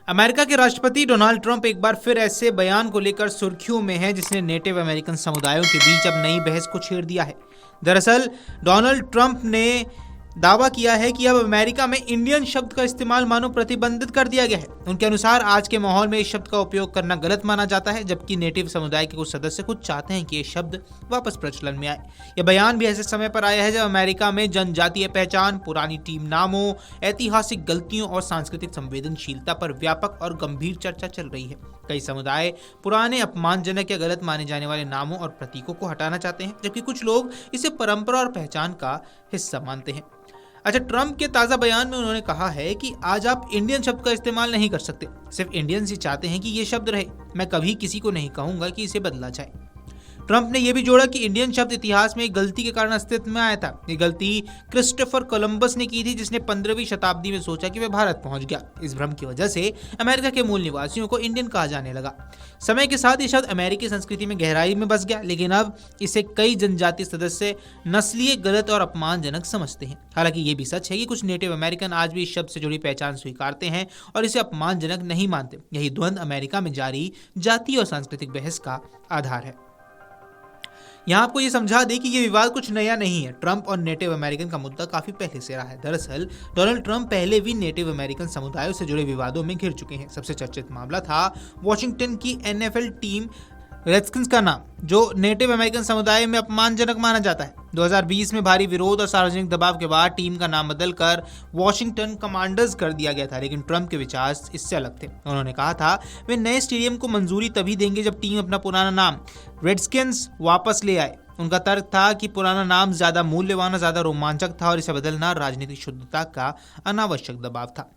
America के राष्ट्रपति Donald Trump एक बार फिर ऐसे बयान को लेकर सुर्खियों में है जिसने नेटिव अमेरिकन समुदायों के बीच अब नई बहस को छेड़ दिया है। दरअसल डोनाल्ड ट्रंप ने दावा किया है कि अब अमेरिका में इंडियन शब्द का इस्तेमाल मानो प्रतिबंधित कर दिया गया है। उनके अनुसार आज के माहौल में इस शब्द का उपयोग करना गलत माना जाता है, जबकि नेटिव समुदाय के कुछ सदस्य खुद चाहते हैं कि ये शब्द वापस प्रचलन में आए। यह बयान भी ऐसे समय पर आया है जब अमेरिका में जनजातीय पहचान, पुरानी टीम नामों, ऐतिहासिक गलतियों और सांस्कृतिक संवेदनशीलता पर व्यापक और गंभीर चर्चा चल रही है। कई समुदाय पुराने, अपमानजनक या गलत माने जाने वाले नामों और प्रतीकों को हटाना चाहते हैं, जबकि कुछ लोग इसे परंपरा और पहचान का हिस्सा मानते हैं। अच्छा, ट्रंप के ताज़ा बयान में उन्होंने कहा है कि आज आप इंडियन शब्द का इस्तेमाल नहीं कर सकते। सिर्फ इंडियंस ही चाहते हैं कि ये शब्द रहे। मैं कभी किसी को नहीं कहूंगा कि इसे बदला जाए। ट्रंप ने यह भी जोड़ा कि इंडियन शब्द इतिहास में एक गलती के कारण अस्तित्व में आया था। ये गलती क्रिस्टोफर कोलंबस ने की थी, जिसने 15वीं शताब्दी में सोचा कि वह भारत पहुंच गया। इस भ्रम की वजह से अमेरिका के मूल निवासियों को इंडियन कहा जाने लगा। समय के साथ ये शब्द अमेरिकी संस्कृति में गहराई में बस गया, लेकिन अब इसे कई जनजातीय सदस्य नस्लीय, गलत और अपमानजनक समझते हैं। हालांकि ये भी सच है कि कुछ नेटिव अमेरिकन आज भी इस शब्द से जुड़ी पहचान स्वीकारते हैं और इसे अपमानजनक नहीं मानते। यही द्वंद्व अमेरिका में जारी जातीय और सांस्कृतिक बहस का आधार है। यहाँ आपको ये समझा दें कि ये विवाद कुछ नया नहीं है। ट्रंप और नेटिव अमेरिकन का मुद्दा काफी पहले से रहा है। दरअसल डोनाल्ड ट्रंप पहले भी नेटिव अमेरिकन समुदायों से जुड़े विवादों में घिर चुके हैं। सबसे चर्चित मामला था वॉशिंगटन की NFL टीम रेडस्किंस का नाम, जो नेटिव अमेरिकन समुदाय में अपमानजनक माना जाता है। 2020 में भारी विरोध और सार्वजनिक दबाव के बाद टीम का नाम बदलकर वॉशिंगटन कमांडर्स कर दिया गया था, लेकिन ट्रंप के विचार इससे अलग थे। उन्होंने कहा था वे नए स्टेडियम को मंजूरी तभी देंगे जब टीम अपना पुराना नाम रेडस्किंस वापस ले आए। उनका तर्क था कि पुराना नाम ज्यादा मूल्यवान, ज्यादा रोमांचक था और इसे बदलना राजनीतिक शुद्धता का अनावश्यक दबाव था।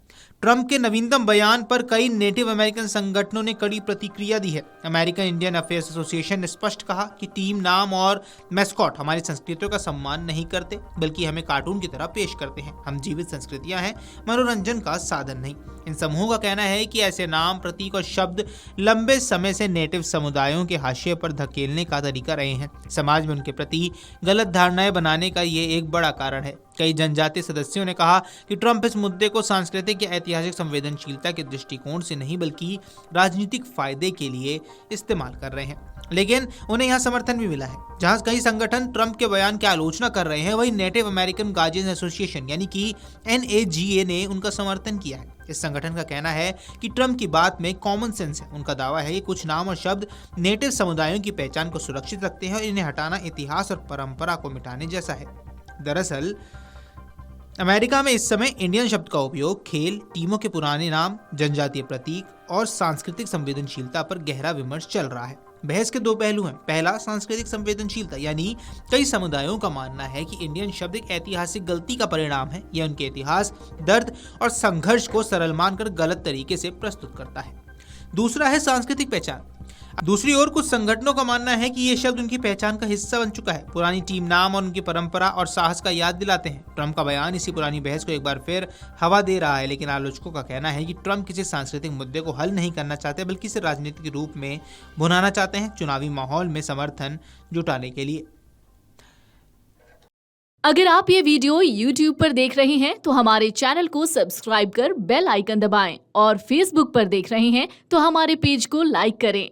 ट्रंप के नवीनतम बयान पर कई नेटिव अमेरिकन संगठनों ने कड़ी प्रतिक्रिया दी है। अमेरिकन इंडियन अफेयर्स एसोसिएशन ने स्पष्ट कहा कि टीम नाम और मैस्कॉट हमारी संस्कृतियों का सम्मान नहीं करते, बल्कि हमें कार्टून की तरह पेश करते हैं। हम जीवित संस्कृतियां हैं, मनोरंजन का साधन नहीं। इन समूहों का कहना है कि ऐसे नाम, प्रतीक और शब्द लंबे समय से नेटिव समुदायों के हाशिए पर धकेलने का तरीका रहे हैं। समाज में उनके प्रति गलत धारणाएं बनाने का ये एक बड़ा कारण है। कई जनजातीय सदस्यों ने कहा कि ट्रंप इस मुद्दे को सांस्कृतिक या ऐतिहासिक संवेदनशीलता के दृष्टिकोण से नहीं, बल्कि राजनीतिक फायदे के लिए इस्तेमाल कर रहे हैं। लेकिन उन्हें यहाँ समर्थन भी मिला है। जहां कई संगठन ट्रंप के बयान की आलोचना कर रहे हैं, वही नेटिव अमेरिकन गार्जियन एसोसिएशन यानी कि NAGA ने उनका समर्थन किया है। इस संगठन का कहना है कि ट्रंप की बात में कॉमन सेंस है। उनका दावा है कि कुछ नाम और शब्द नेटिव समुदायों की पहचान को सुरक्षित रखते हैं और इन्हें हटाना इतिहास और परंपरा को मिटाने जैसा है। दरअसल अमेरिका में इस समय इंडियन शब्द का उपयोग खेल, टीमों के पुराने नाम, जनजातीय प्रतीक और सांस्कृतिक संवेदनशीलता पर गहरा विमर्श चल रहा है। बहस के दो पहलू हैं। पहला, सांस्कृतिक संवेदनशीलता, यानी कई समुदायों का मानना है कि इंडियन शब्द एक ऐतिहासिक गलती का परिणाम है। यह उनके इतिहास, दर्द और संघर्ष को सरल मानकर गलत तरीके से प्रस्तुत करता है। दूसरा है सांस्कृतिक पहचान। दूसरी ओर कुछ संगठनों का मानना है कि ये शब्द उनकी पहचान का हिस्सा बन चुका है। पुरानी टीम नाम और उनकी परंपरा और साहस का याद दिलाते हैं। ट्रंप का बयान इसी पुरानी बहस को एक बार फिर हवा दे रहा है, लेकिन आलोचकों का कहना है कि ट्रंप किसी सांस्कृतिक मुद्दे को हल नहीं करना चाहते, बल्कि इसे राजनीतिक रूप में भुनाना चाहते हैं, चुनावी माहौल में समर्थन जुटाने के लिए। अगर आप ये वीडियो YouTube पर देख रहे हैं तो हमारे चैनल को सब्सक्राइब कर बेल आइकन दबाएं और Facebook पर देख रहे हैं तो हमारे पेज को लाइक करें।